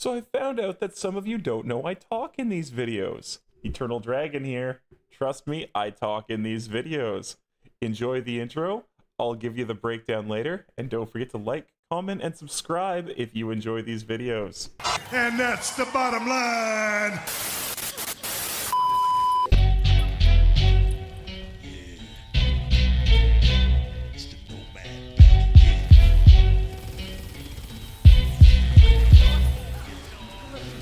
So I found out that some of you don't know I talk in these videos. Eternal Dragon here. Trust me, I talk in these videos. Enjoy the intro. I'll give you the breakdown later. And don't forget to like, comment, and subscribe if you enjoy these videos. And that's the bottom line. It's the Nomad back again.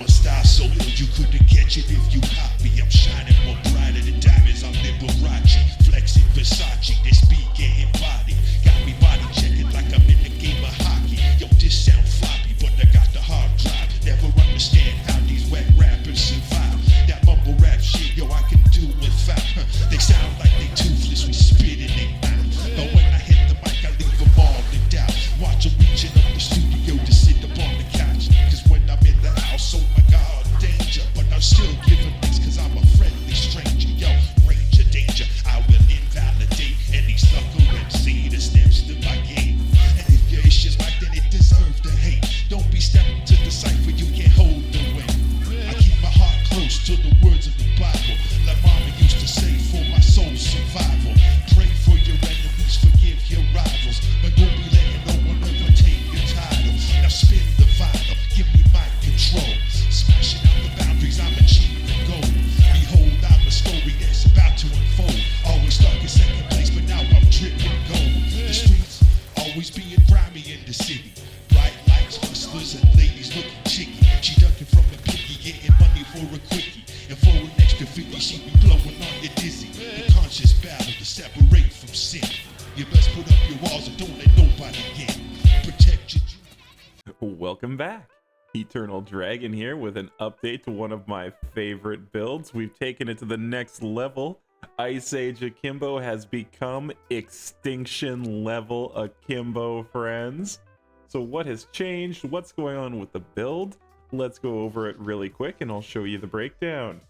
My style so ill you couldn't catch it if you copy. I'm shining more brighter than diamonds. I'm Liberace, flexing Versace. This beat getting body, got me body checking like I'm in the game of hockey. Yo, this sound floppy, but I got the hard drive. Never understand how these wet rappers survive. That mumble rap shit, yo, I can do without. They sound like they toothless, we spit in their mouth. But when I hit the mic, I leave them all in doubt. Watch them reaching up the studio to sit up on the couch. Cause when I'm in the house, oh my god, danger. But I'm still giving thanks cause I'm a friendly stranger. Yo, ranger danger, I will invalidate any sucker MC that steps to my game. And if your issue's right, then it deserves the hate. Don't be stepping to the cipher, you can't hold the weight. I keep my heart close to the words of the Bible. Like mama used to say, for my soul's survival. Pray for your enemies, forgive your rivals. But don't be letting no one ever take your title. Now spin the vinyl, give me my control. Smashing out the boundaries, I'm achieving gold. Behold, I'm a story that's about to unfold. Always stuck in second place, but now I'm dripping gold. The streets always being grimy in the city. Bright lights, hustlers, and ladies looking chicky. She ducking from a picky, getting money for a quickie. And for an extra 50, she be blowing on you dizzy. The conscious battle to separate from sin. You best put up your walls and don't let nobody get. Protect your Welcome back. Eternal Dragon here with an update to one of my favorite builds. We've taken it to the next level. Ice Age Akimbo has become Extinction level Akimbo, friends. So what has changed? What's going on with the build? Let's go over it really quick and I'll show you the breakdown.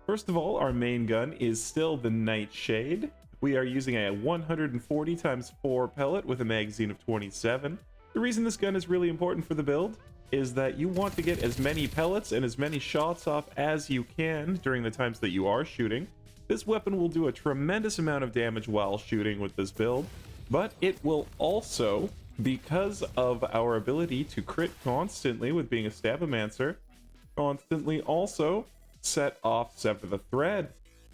First of all, our main gun is still the Nightshade. We are using a 140x4 pellet with a magazine of 27. The reason this gun is really important for the build is that you want to get as many pellets and as many shots off as you can during the times that you are shooting. This weapon will do a tremendous amount of damage while shooting with this build, but it will also, because of our ability to crit constantly with being a Stabomancer, constantly also set off Sever the Thread.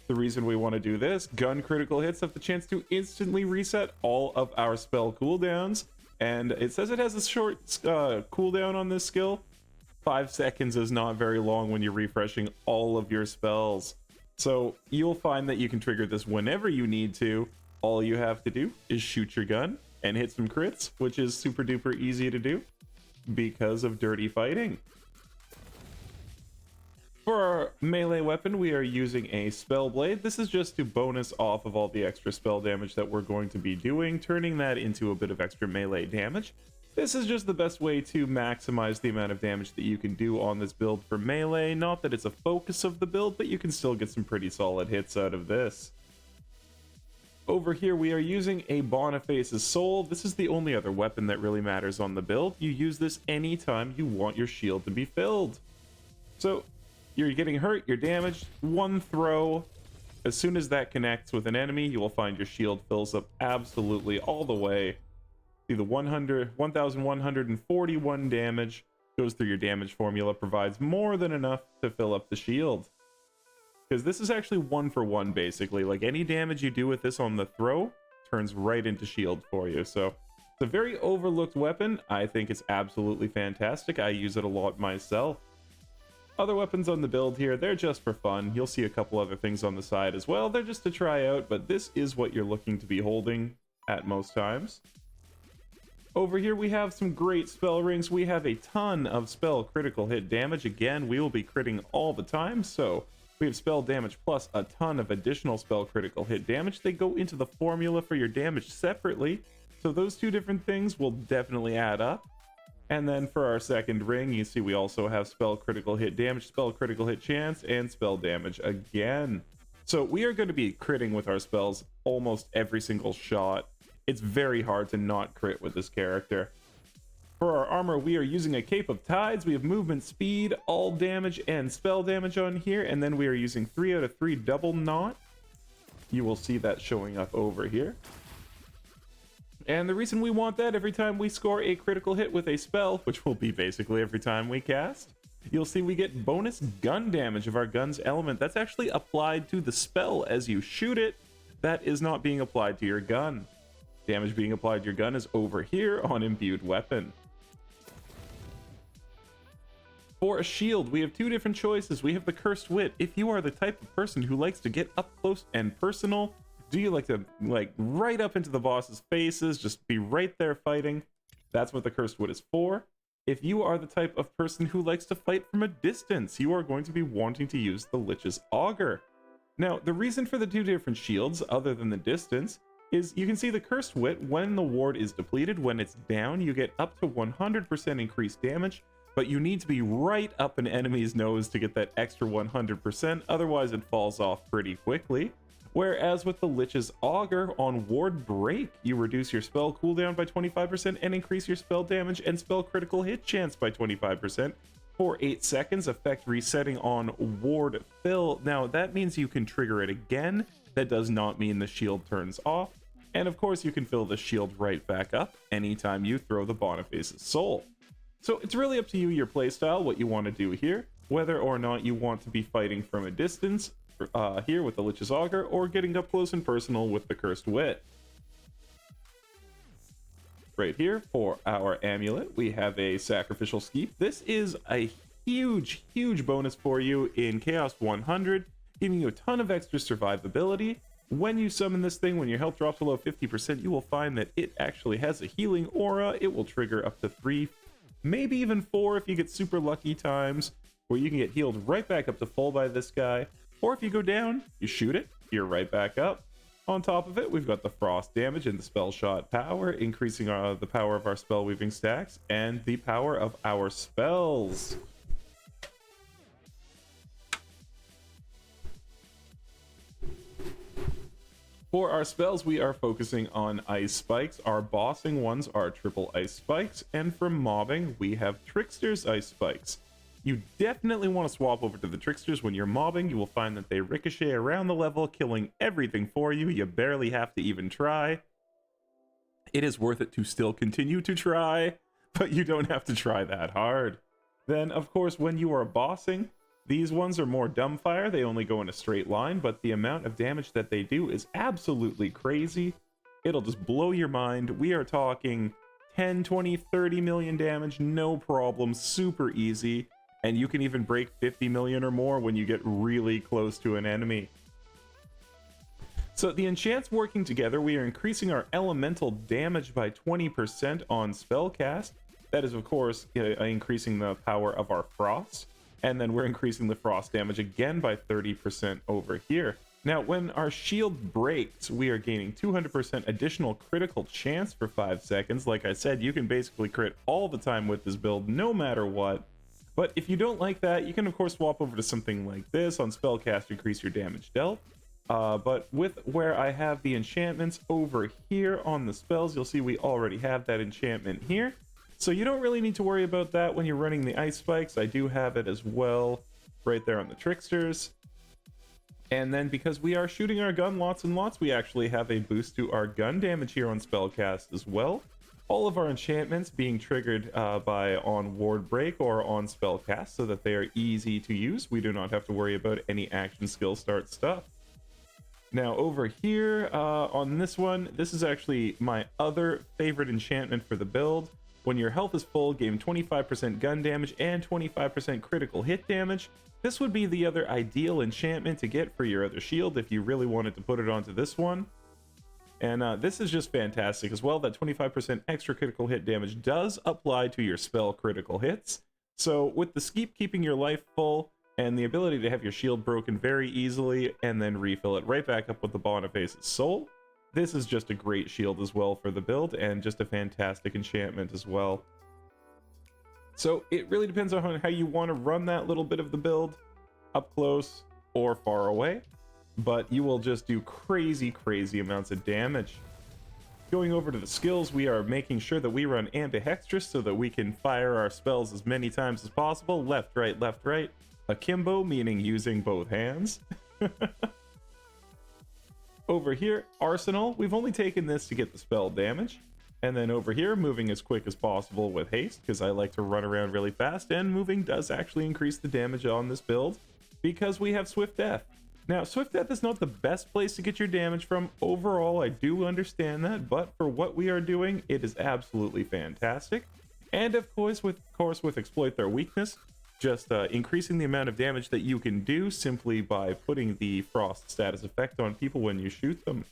The reason we want to do this, gun critical hits have the chance to instantly reset all of our spell cooldowns, and it says it has a short cooldown on this skill. 5 seconds is not very long when you're refreshing all of your spells. So you'll find that you can trigger this whenever you need to. All you have to do is shoot your gun and hit some crits, which is super duper easy to do because of dirty fighting. For our melee weapon, we are using a Spell Blade. This is just to bonus off of all the extra spell damage that we're going to be doing, turning that into a bit of extra melee damage. This is just the best way to maximize the amount of damage that you can do on this build for melee. Not that it's a focus of the build, but you can still get some pretty solid hits out of this. Over here, we are using a Boniface's Soul. This is the only other weapon that really matters on the build. You use this anytime you want your shield to be filled. So you're getting hurt, you're damaged, one throw. As soon as that connects with an enemy, you will find your shield fills up absolutely all the way. See the 1,141 damage goes through your damage formula, provides more than enough to fill up the shield. Because this is actually 1-for-1 basically. Like any damage you do with this on the throw turns right into shield for you. So it's a very overlooked weapon. I think it's absolutely fantastic. I use it a lot myself. Other weapons on the build here, they're just for fun. You'll see a couple other things on the side as well. They're just to try out, but this is what you're looking to be holding at most times. Over here we have some great spell rings. We have a ton of spell critical hit damage. Again, we will be critting all the time, so we have spell damage plus a ton of additional spell critical hit damage. They go into the formula for your damage separately, so those two different things will definitely add up. And then for our second ring, you see we also have spell critical hit damage, spell critical hit chance, and spell damage again. So we are going to be critting with our spells almost every single shot. It's very hard to not crit with this character. For our armor, we are using a Cape of Tides. We have movement speed, all damage, and spell damage on here. And then we are using 3 out of 3 double knot. You will see that showing up over here. And the reason we want that, every time we score a critical hit with a spell, which will be basically every time we cast, you'll see we get bonus gun damage of our gun's element. That's actually applied to the spell as you shoot it. That is not being applied to your gun. Damage being applied to your gun is over here on imbued weapon. For a shield, we have 2 different choices. We have the Cursed Wit. If you are the type of person who likes to get up close and personal, do you like to right up into the boss's faces, just be right there fighting? That's what the Cursed Wit is for. If you are the type of person who likes to fight from a distance, you are going to be wanting to use the Lich's Auger. Now, the reason for the 2 different shields, other than the distance, is you can see the Cursed Wit, when the ward is depleted, when it's down, you get up to 100% increased damage, but you need to be right up an enemy's nose to get that extra 100%, otherwise it falls off pretty quickly. Whereas with the Lich's Auger, on ward break, you reduce your spell cooldown by 25% and increase your spell damage and spell critical hit chance by 25% for 8 seconds, effect resetting on ward fill. Now that means you can trigger it again. That does not mean the shield turns off. And of course you can fill the shield right back up anytime you throw the Boniface's Soul. So it's really up to you, your playstyle, what you want to do here, whether or not you want to be fighting from a distance here with the Lich's Auger, or getting up close and personal with the Cursed Wit. Right here for our amulet, we have a Sacrificial Skeep. This is a huge bonus for you in Chaos 100, giving you a ton of extra survivability. When you summon this thing, when your health drops below 50%, you will find that it actually has a healing aura. It will trigger up to 3, maybe even 4 if you get super lucky times, where you can get healed right back up to full by this guy. Or if you go down, you shoot it, you're right back up. On top of it, we've got the frost damage and the spell shot power, increasing the power of our spell weaving stacks and the power of our spells. For our spells, we are focusing on ice spikes. Our bossing ones are triple ice spikes, and for mobbing, we have trickster's ice spikes. You definitely want to swap over to the tricksters when you're mobbing. You will find that they ricochet around the level, killing everything for you. You barely have to even try. It is worth it to still continue to try, but you don't have to try that hard. Then, of course, when you are bossing, these ones are more dumbfire. They only go in a straight line, but the amount of damage that they do is absolutely crazy. It'll just blow your mind. We are talking 10, 20, 30 million damage, no problem, super easy. And you can even break 50 million or more when you get really close to an enemy. So the enchants working together, we are increasing our elemental damage by 20% on spellcast. That is, of course, increasing the power of our frost. And then we're increasing the frost damage again by 30% over here. Now, when our shield breaks, we are gaining 200% additional critical chance for 5 seconds. Like I said, you can basically crit all the time with this build, no matter what. But if you don't like that, you can of course swap over to something like this. On spellcast, increase your damage dealt. But with where I have the enchantments over here on the spells, you'll see we already have that enchantment here. So you don't really need to worry about that when you're running the ice spikes. I do have it as well right there on the tricksters. And then because we are shooting our gun lots and lots, we actually have a boost to our gun damage here on spellcast as well. All of our enchantments being triggered by on ward break or on spellcast, so that they are easy to use. We do not have to worry about any action skill start stuff. Now over here on this one, this is actually my other favorite enchantment for the build. When your health is full, gain 25% gun damage and 25% critical hit damage. This would be the other ideal enchantment to get for your other shield if you really wanted to put it onto this one. And this is just fantastic as well. That 25% extra critical hit damage does apply to your spell critical hits. So with the Skeep keeping your life full and the ability to have your shield broken very easily and then refill it right back up with the Boniface's Soul, this is just a great shield as well for the build and just a fantastic enchantment as well. So it really depends on how you want to run that little bit of the build, up close or far away. But you will just do crazy amounts of damage. Going over to the skills, we are making sure that we run ambidextrous so that we can fire our spells as many times as possible. Left, right, left, right. Akimbo, meaning using both hands. Over here, Arsenal, we've only taken this to get the spell damage. And then over here, moving as quick as possible with haste, because I like to run around really fast, and moving does actually increase the damage on this build, because we have Swift Death. Now, Swift Death is not the best place to get your damage from. Overall, I do understand that, but for what we are doing, it is absolutely fantastic. And of course, with Exploit Their Weakness, just increasing the amount of damage that you can do simply by putting the Frost status effect on people when you shoot them.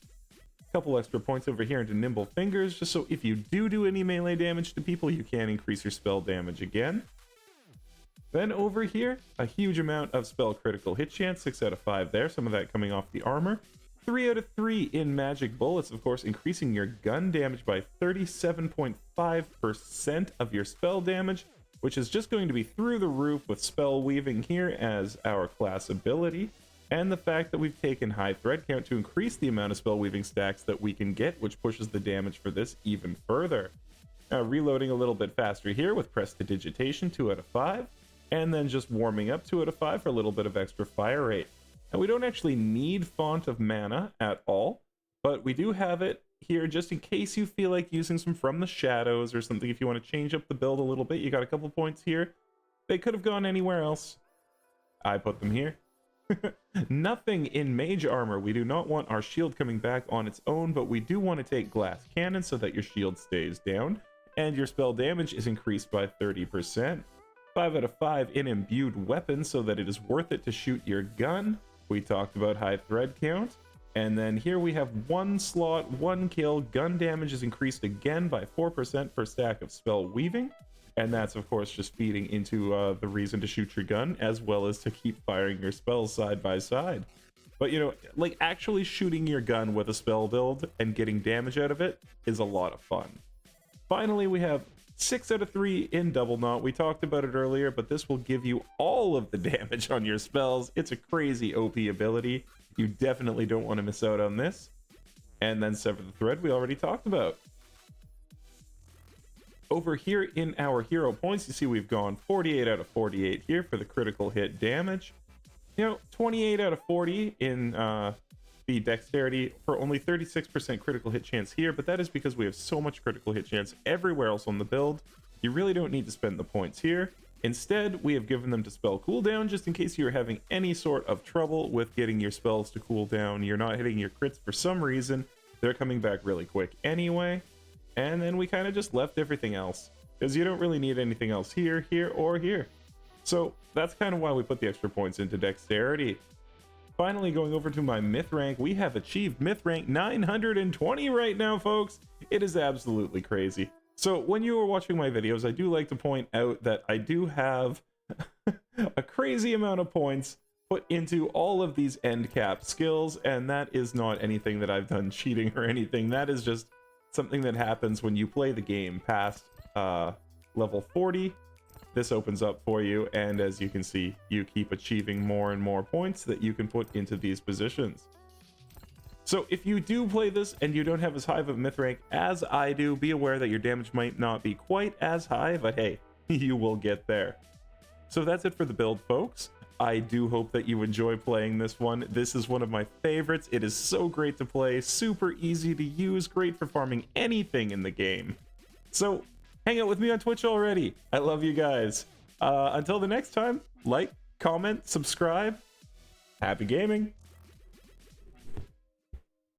A couple extra points over here into Nimble Fingers, just so if you do any melee damage to people, you can increase your spell damage again. Then over here, a huge amount of spell critical hit chance, 6 out of 5 there, some of that coming off the armor. 3 out of 3 in magic bullets, of course, increasing your gun damage by 37.5% of your spell damage, which is just going to be through the roof with spell weaving here as our class ability. And the fact that we've taken high thread count to increase the amount of spell weaving stacks that we can get, which pushes the damage for this even further. Now reloading a little bit faster here with Prestidigitation, 2 out of 5. And then just warming up 2 out of 5 for a little bit of extra fire rate. Now we don't actually need Font of Mana at all, but we do have it here just in case you feel like using some From the Shadows or something. If you want to change up the build a little bit, you got a couple points here. They could have gone anywhere else. I put them here. Nothing in mage armor. We do not want our shield coming back on its own, but we do want to take glass cannon so that your shield stays down and your spell damage is increased by 30%. 5 out of 5 in imbued weapons so that it is worth it to shoot your gun. We talked about high thread count. And then here we have 1 slot, 1 kill. Gun damage is increased again by 4% per stack of spell weaving. And that's of course just feeding into the reason to shoot your gun, as well as to keep firing your spells side by side. But you know, like actually shooting your gun with a spell build and getting damage out of it is a lot of fun. Finally, we have 6 out of 3 in Double Knot. We talked about it earlier, but this will give you all of the damage on your spells. It's a crazy OP ability. You definitely don't want to miss out on this. And then Sever the Thread we already talked about. Over here in our hero points, you see we've gone 48 out of 48 here for the critical hit damage. You know, 28 out of 40 in the dexterity for only 36% critical hit chance here, but that is because we have so much critical hit chance everywhere else on the build. You really don't need to spend the points here. Instead, we have given them to spell cooldown just in case you're having any sort of trouble with getting your spells to cool down. You're not hitting your crits for some reason. They're coming back really quick anyway. And then we kind of just left everything else because you don't really need anything else here, here, or here. So that's kind of why we put the extra points into dexterity. Finally, going over to my myth rank, we have achieved myth rank 920 right now, folks. It is absolutely crazy. So when you are watching my videos, I do like to point out that I do have a crazy amount of points put into all of these end cap skills, and that is not anything that I've done cheating or anything. That is just something that happens when you play the game past level 40. This opens up for you, and as you can see, you keep achieving more and more points that you can put into these positions. So if you do play this and you don't have as high of a myth rank as I do, be aware that your damage might not be quite as high, but hey, you will get there. So that's it for the build, folks. I do hope that you enjoy playing this one. This is one of my favorites. It is so great to play, super easy to use, great for farming anything in the game. So hang out with me on Twitch already. I love you guys. Until the next time, like, comment, subscribe. Happy gaming.